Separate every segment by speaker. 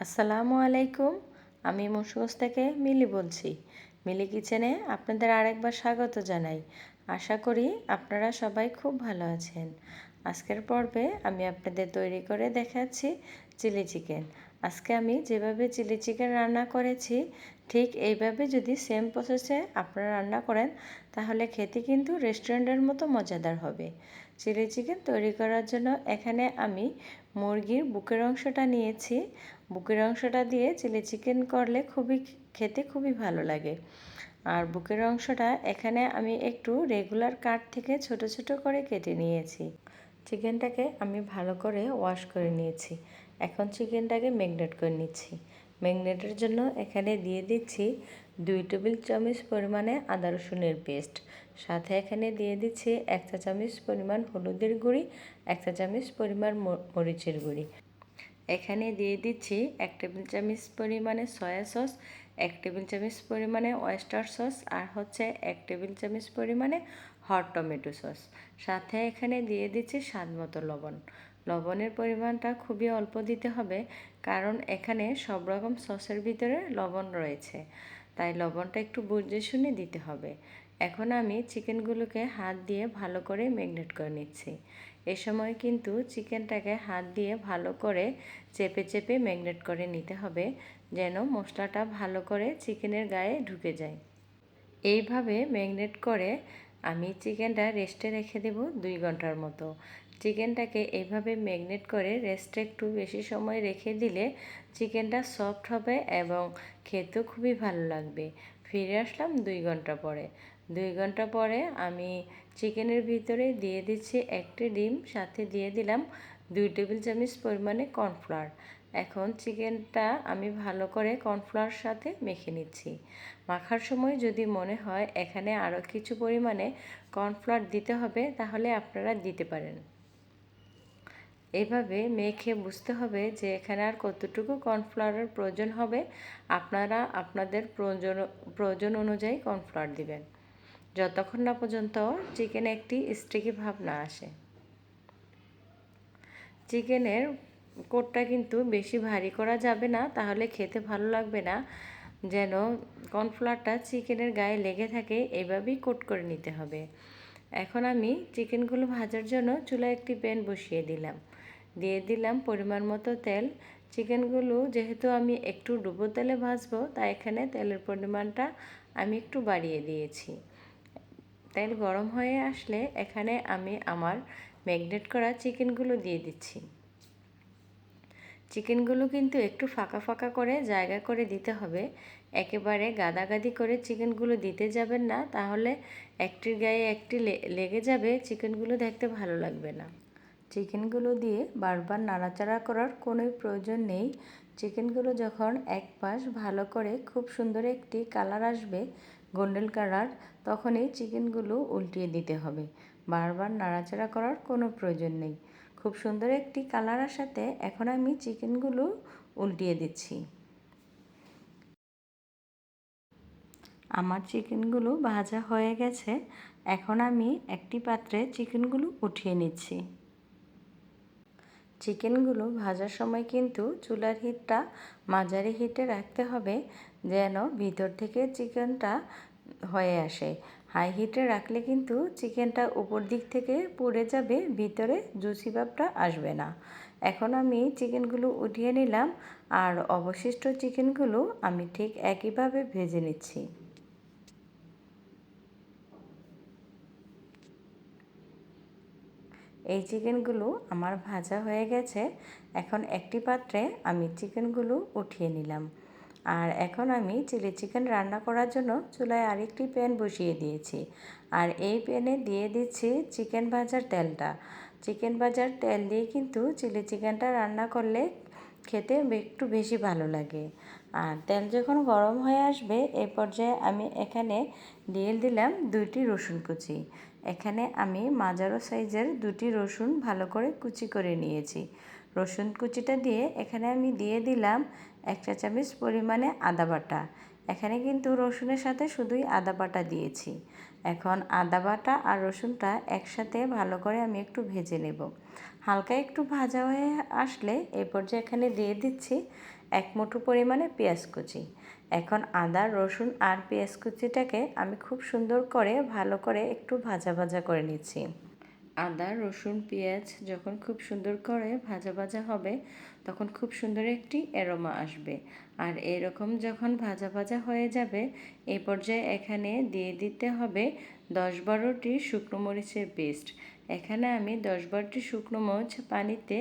Speaker 1: আসসালামু আলাইকুম। আমি মুন্সিগঞ্জ থেকে মিলি বলছি। মিলি কিচেনে আপনাদের আরেকবার স্বাগত জানাই। আশা করি আপনারা সবাই খুব ভালো আছেন। আজকের পর্বে আমি আপনাদের তৈরি করে দেখাচ্ছি চিলি চিকেন। আজকে আমি যেভাবে চিলি চিকেন রান্না করেছি ঠিক এইভাবে যদি সেম প্রসেসে আপনারা রান্না করেন তাহলে খেতে কিন্তু রেস্টুরেন্টের মতো মজাদার হবে। চিলি চিকেন তৈরি করার জন্য এখানে আমি মুরগির বুকের অংশটা নিয়েছি। বুকের অংশটা দিয়ে চিলি চিকেন করলে খেতে খুবই ভালো লাগে। আর বুকের অংশটা এখানে আমি একটু রেগুলার কাট থেকে ছোট ছোট করে কেটে নিয়েছি। চিকেনটাকে আমি ভালো করে ওয়াশ করে নিয়েছি। এখন চিকেনটাকে ম্যারিনেট করে নিচ্ছি। ম্যারিনেটের জন্য এখানে দিয়ে দিচ্ছি 2 টেবিল চামচ পরিমাণে আদা রসুনের পেস্ট। সাথে এখানে দিয়ে দিচ্ছি 1 চা চামচ পরিমাণ হলুদের গুঁড়ি, 1 চা চামচ পরিমাণ মরিচের গুঁড়ি। এখানে দিয়ে দিচ্ছি 1 টেবিল চামচ পরিমাণে সয়া সস, 1 টেবিল চামচ পরিমাণে ওয়েস্টার সস আর 1 টেবিল চামচ পরিমাণে হট টমেটো সস। সাথে এখানে দিয়ে দিচ্ছি স্বাদ মতো লবণ। লবণের পরিমাণটা খুবই অল্প দিতে হবে, কারণ এখানে সব রকম সসের ভিতরে লবণ রয়েছে, তাই লবণটা একটু বুঝে শুনে দিতে হবে। এখন আমি চিকেনগুলোকে হাত দিয়ে ভালো করে ম্যারিনেট করে নিচ্ছি। এ সময় কিন্তু চিকেনটাকে হাত দিয়ে ভালো করে চেপে চেপে ম্যারিনেট করে নিতে হবে, যেন মশলাটা ভালো করে চিকেনের গায়ে ঢুকে যায়। এইভাবে ম্যারিনেট করে আমি চিকেনটা রেস্টে রেখে দেব 2 ঘন্টার মতো। চিকেনটাকে এইভাবে ম্যারিনেট করে রেস্টে একটু বেশি সময় রেখে দিলে চিকেনটা সফট হবে এবং খেতেও খুবই ভালো লাগবে। ফিরে আসলাম 2 ঘন্টা পরে। 2 ঘন্টা পরে আমি চিকেনের ভিতরে দিয়ে দিচ্ছি 1টি ডিম, সাথে দিয়ে দিলাম 2 টেবিল চামচ পরিমাণে কর্নফ্লাওয়ার। এখন চিকেনটা আমি ভালো করে কর্নফ্লাওয়ার সাথে মেখে নিচ্ছি। মাখার সময় যদি মনে হয় এখানে আরও কিছু পরিমাণে কর্নফ্লাওয়ার দিতে হবে তাহলে আপনারা দিতে পারেন। এইভাবে মেখে বুঝতে হবে যে এখানে আর কতটুকু কর্নফ্লাওয়ারের প্রয়োজন হবে। আপনারা আপনাদের প্রয়োজন অনুযায়ী কর্নফ্লাওয়ার দিবেন, যতক্ষণ না পর্যন্ত চিকেনে একটি স্টিকি ভাব না আসে। চিকেনের কোটটা কিন্তু বেশি ভারী করা যাবে না, তাহলে খেতে ভালো লাগবে না। যেন কর্নফ্লাওয়ারটা চিকেনের গায়ে লেগে থাকে এইভাবেই কোট করে নিতে হবে। এখন আমি চিকেনগুলো ভাজার জন্য চুলায় একটি প্যান বসিয়ে দিলাম। দিয়ে দিলাম পরিমাণ মতো তেল। চিকেনগুলো যেহেতু আমি একটু ডুবো তেলে ভাজবো, তাই এখানে তেলের পরিমাণটা আমি একটু বাড়িয়ে দিয়েছি। তেল গরম হয়ে আসলে এখানে আমি আমার ম্যারিনেট করা চিকেনগুলো দিয়ে দিচ্ছি। চিকেনগুলো কিন্তু একটু ফাঁকা ফাঁকা করে জায়গা করে দিতে হবে। একেবারে গাদাগাদি করে চিকেনগুলো দিতে যাবেন না, তাহলে একটির গায়ে একটি লেগে যাবে, চিকেনগুলো দেখতে ভালো লাগবে না। চিকেনগুলো দিয়ে বারবার নাড়াচাড়া করার কোনো প্রয়োজন নেই। চিকেনগুলো যখন এক পাশ ভালো করে খুব সুন্দর একটি কালার আসবে, গোল্ডেন কালার, তখনই চিকেনগুলো উল্টিয়ে দিতে হবে। বারবার নাড়াচাড়া করার কোনো প্রয়োজন নেই। খুব সুন্দর একটি কালার আসাতে এখন আমি চিকেনগুলো উল্টিয়ে দিচ্ছি। আমার চিকেনগুলো ভাজা হয়ে গেছে। এখন আমি একটি পাত্রে চিকেনগুলো উঠিয়ে নিচ্ছি। চিকেনগুলো ভাজার সময় কিন্তু চুলার হিটটা মাঝারি হিটে রাখতে হবে, যেন ভিতর থেকে চিকেনটা হয়ে আসে। হাই হিটে রাখলে কিন্তু চিকেনটা উপর দিক থেকে পুড়ে যাবে, ভিতরে জুসি ভাবটা আসবে না। এখন আমি চিকেনগুলো উঠিয়ে নিলাম, আর অবশিষ্ট চিকেনগুলো আমি ঠিক একইভাবে ভেজে নিচ্ছি। এই চিকেনগুলো আমার ভাজা হয়ে গেছে। এখন একটি পাত্রে আমি চিকেনগুলো উঠিয়ে নিলাম। আর এখন আমি চিলি চিকেন রান্না করার জন্য চুলায় আরেকটি প্যান বসিয়ে দিয়েছি। আর এই প্যানে দিয়ে দিচ্ছি চিকেন ভাজার তেলটা। চিকেন ভাজার তেল দিয়ে কিন্তু চিলি চিকেনটা রান্না করলে খেতে একটু বেশি ভালো লাগে। আর তেল যখন গরম হয়ে আসবে, এই পর্যায়ে আমি এখানে দিয়ে দিলাম 2টি রসুন কুচি। এখানে আমি মাঝারো সাইজের 2টি রসুন ভালো করে কুচি করে নিয়েছি। রসুন কুচিটা দিয়ে এখানে আমি দিয়ে দিলাম 1 চা চামচ পরিমাণে আদা বাটা। এখানে কিন্তু রসুনের সাথে শুধুই আদা বাটা দিয়েছি। এখন আদা বাটা আর রসুনটা একসাথে ভালো করে আমি একটু ভেজে নেব। হালকা একটু ভাজা হয়ে আসলে এই পর্যায়ে এখানে দিয়ে দিচ্ছি 1 মুঠো পরিমাণে পেঁয়াজ কুচি। এখন আদা, রসুন আর পেঁয়াজ কুচিটাকে আমি খুব সুন্দর করে ভালো করে একটু ভাজা ভাজা করে নিচ্ছি। আদা, রসুন, পেঁয়াজ যখন খুব সুন্দর করে ভাজা ভাজা হবে তখন খুব সুন্দর একটি অ্যারোমা আসবে। আর এরকম যখন ভাজা ভাজা হয়ে যাবে এই পর্যায়ে এখানে দিয়ে দিতে হবে 10-12টি শুকনো মরিচের পেস্ট। এখানে আমি 10-12টি শুকনো মরিচ পানিতে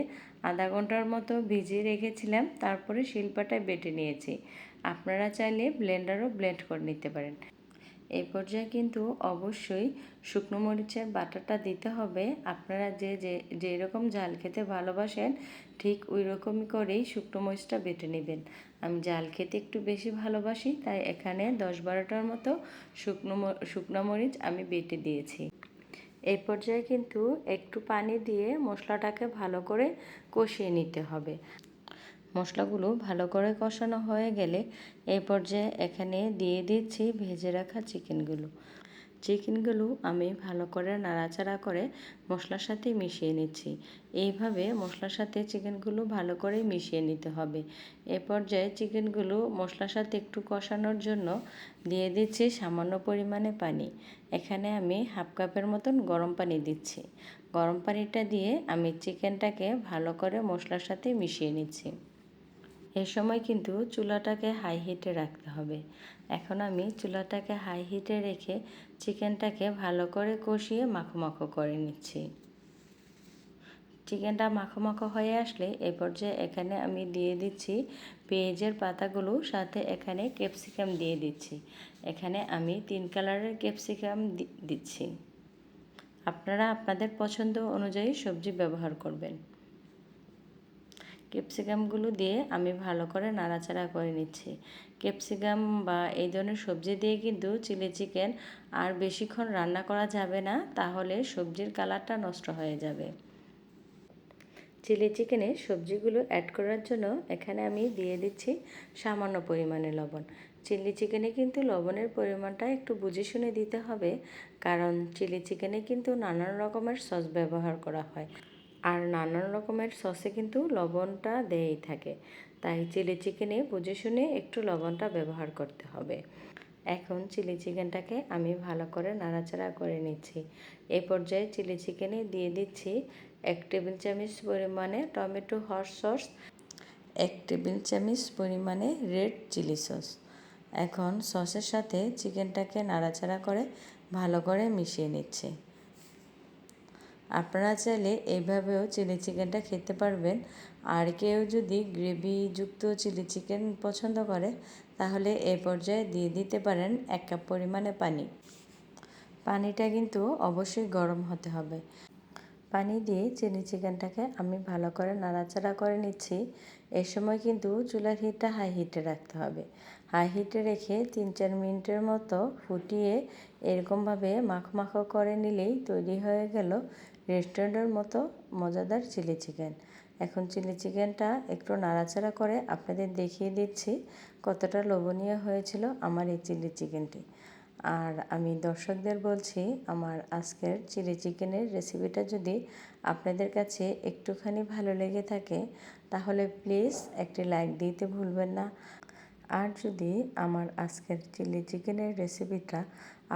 Speaker 1: আধা ঘন্টার মতো ভিজিয়ে রেখেছিলাম, তারপরে শিলপাটায় বেটে নিয়েছি। আপনারা চাইলে ব্লেন্ডারও ব্লেন্ড করে নিতে পারেন। এই পর্যায়ে কিন্তু অবশ্যই শুকনো মরিচের বাটাটা দিতে হবে। আপনারা যে রকম ঝাল খেতে ভালোবাসেন ঠিক ওই রকমই করেই শুকনো মরিচটা বেটে নেবেন। আমি ঝাল খেতে একটু বেশি ভালোবাসি, তাই এখানে 10-12টার মতো শুকনো মরিচ আমি বেটে দিয়েছি। এই পর্যায়ে কিন্তু একটু পানি দিয়ে মশলাটাকে ভালো করে কষিয়ে নিতে হবে। মশলাগুলো ভালো করে কষানো হয়ে গেলে এই পর্যায়ে এখানে দিয়ে দিচ্ছি ভেজে রাখা চিকেনগুলো আমি ভালো করে নাড়াচাড়া করে মশলার সাথে মিশিয়ে নিচ্ছি। এইভাবে মশলার সাথে চিকেনগুলো ভালো করে মিশিয়ে নিতে হবে। এ পর্যায়ে চিকেনগুলো মশলার সাথে একটু কষানোর জন্য দিয়ে দিচ্ছি সামান্য পরিমাণে পানি। এখানে আমি হাফ কাপের মতন গরম পানি দিচ্ছি। গরম পানিটা দিয়ে আমি চিকেনটাকে ভালো করে মশলার সাথে মিশিয়ে নিচ্ছি। এই সময় কিন্তু চুলাটাকে হাই হিটে রাখতে হবে। এখন আমি চুলাটাকে হাই হিটে রেখে চিকেনটাকে ভালো করে কষিয়ে মাখো মাখো করে নিচ্ছি। চিকেনটা মাখো মাখো হয়ে আসলে এই পর্যায়ে এখানে আমি দিয়ে দিচ্ছি পেঁয়াজের পাতাগুলো, সাথে এখানে ক্যাপসিকাম দিয়ে দিচ্ছি। এখানে আমি 3 কালারের ক্যাপসিকাম দিচ্ছি। আপনারা আপনাদের পছন্দ অনুযায়ী সবজি ব্যবহার করবেন। ক্যাপসিকামগুলো দিয়ে আমি ভালো করে নাড়াচাড়া করে নিচ্ছি। ক্যাপসিকাম বা এই ধরনের সবজি দিয়ে কিন্তু চিলি চিকেন আর বেশিক্ষণ রান্না করা যাবে না, তাহলে সবজির কালারটা নষ্ট হয়ে যাবে। চিলি চিকেনে সবজিগুলো অ্যাড করার জন্য এখানে আমি দিয়ে দিচ্ছি সামান্য পরিমাণে লবণ। চিলি চিকেনে কিন্তু লবণের পরিমাণটা একটু বুঝে শুনে দিতে হবে, কারণ চিলি চিকেনে কিন্তু নানান রকমের সস ব্যবহার করা হয়। আর নানান রকমের সসে কিন্তু লবণটা দেয়াই থাকে, তাই চিলি চিকেনে বুঝে শুনে একটু লবণটা ব্যবহার করতে হবে। এখন চিলি চিকেনটাকে আমি ভালো করে নাড়াচাড়া করে নিচ্ছি। এই পর্যায়ে চিলি চিকেনে দিয়ে দিচ্ছি 1 টেবিল চামচ পরিমাণে টমেটো হট সস, 1 টেবিল চামচ পরিমাণে রেড চিলি সস। এখন সসের সাথে চিকেনটাকে নাড়াচাড়া করে ভালো করে মিশিয়ে নিচ্ছি। আপনারা চাইলে এইভাবেও চিলি চিকেনটা খেতে পারবেন। আর কেউ যদি গ্রেভিযুক্ত চিলি চিকেন পছন্দ করে তাহলে এই পর্যায়ে দিয়ে দিতে পারেন 1 কাপ পরিমাণে পানি। পানিটা কিন্তু অবশ্যই গরম হতে হবে। পানি দিয়ে চিলি চিকেনটাকে আমি ভালো করে নাড়াচাড়া করে নিচ্ছি। এই সময় কিন্তু চুলার হিটটা হাই হিটে রাখতে হবে। হাই হিটে রেখে 3-4 মিনিটের মতো ফুটিয়ে এরকমভাবে মাখো মাখো করে নিলেই তৈরি হয়ে গেল রেস্টুরেন্টের মতো মজাদার চিলি চিকেন। এখন চিলি চিকেনটা একটু নাড়াচাড়া করে আপনাদের দেখিয়ে দিচ্ছি কতটা লোভনীয় হয়েছিল আমার এই চিলি চিকেনটি। আর আমি দর্শকদের বলছি, আমার আজকের চিলি চিকেনের রেসিপিটা যদি আপনাদের কাছে একটুখানি ভালো লেগে থাকে তাহলে প্লিজ একটি লাইক দিতে ভুলবেন না। আর যদি আমার আজকের চিলি চিকেনের রেসিপিটা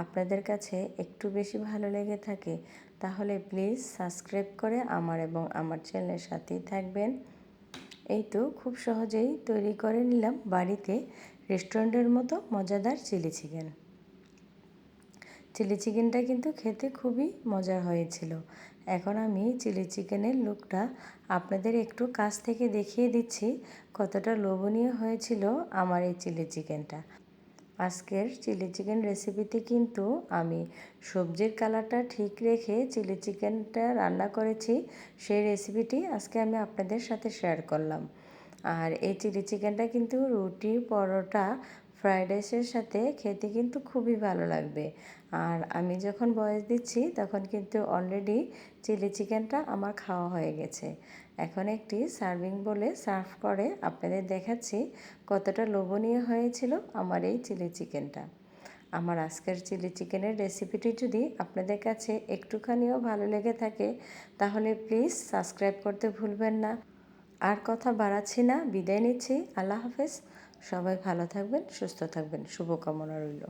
Speaker 1: আপনাদের কাছে একটু বেশি ভালো লেগে থাকে তাহলে প্লিজ সাবস্ক্রাইব করে আমার এবং আমার চ্যানেলের সাথেই থাকবেন। এই তো খুব সহজেই তৈরি করে নিলাম বাড়িতে রেস্টুরেন্টের মতো মজাদার চিলি চিকেন। চিলি চিকেনটা কিন্তু খেতে খুবই মজার হয়েছিল। এখন আমি চিলি চিকেনের লুকটা আপনাদের একটু কাছ থেকে দেখিয়ে দিচ্ছি কতটা লোভনীয় হয়েছিল আমার এই চিলি চিকেনটা। আজকের চিলি চিকেন রেসিপিতে কিন্তু আমি সবজির কালারটা ঠিক রেখে চিলি চিকেনটা রান্না করেছি, সেই রেসিপিটি আজকে আমি আপনাদের সাথে শেয়ার করলাম। আর এই চিলি চিকেনটা কিন্তু রুটি, পরোটা, ফ্রায়েড রাইসের সাথে খেতে কিন্তু খুবই ভালো লাগবে। আর আমি যখন ভয়েস দিচ্ছি তখন কিন্তু অলরেডি চিলি চিকেনটা আমার খাওয়া হয়ে গেছে। এখন একটি সার্ভিং বলে সার্ভ করে আপনাদের দেখাচ্ছি কতটা লোভনীয় হয়েছিল আমার এই চিলি চিকেনটা। আমার আজকের চিলি চিকেনের রেসিপিটি যদি আপনাদের কাছে একটুখানিও ভালো লেগে থাকে তাহলে প্লিজ সাবস্ক্রাইব করতে ভুলবেন না। আর কথা বাড়াচ্ছি না, বিদায় নিচ্ছি। আল্লাহ হাফেজ। সবাই ভালো থাকবেন, সুস্থ থাকবেন, শুভকামনা রইল।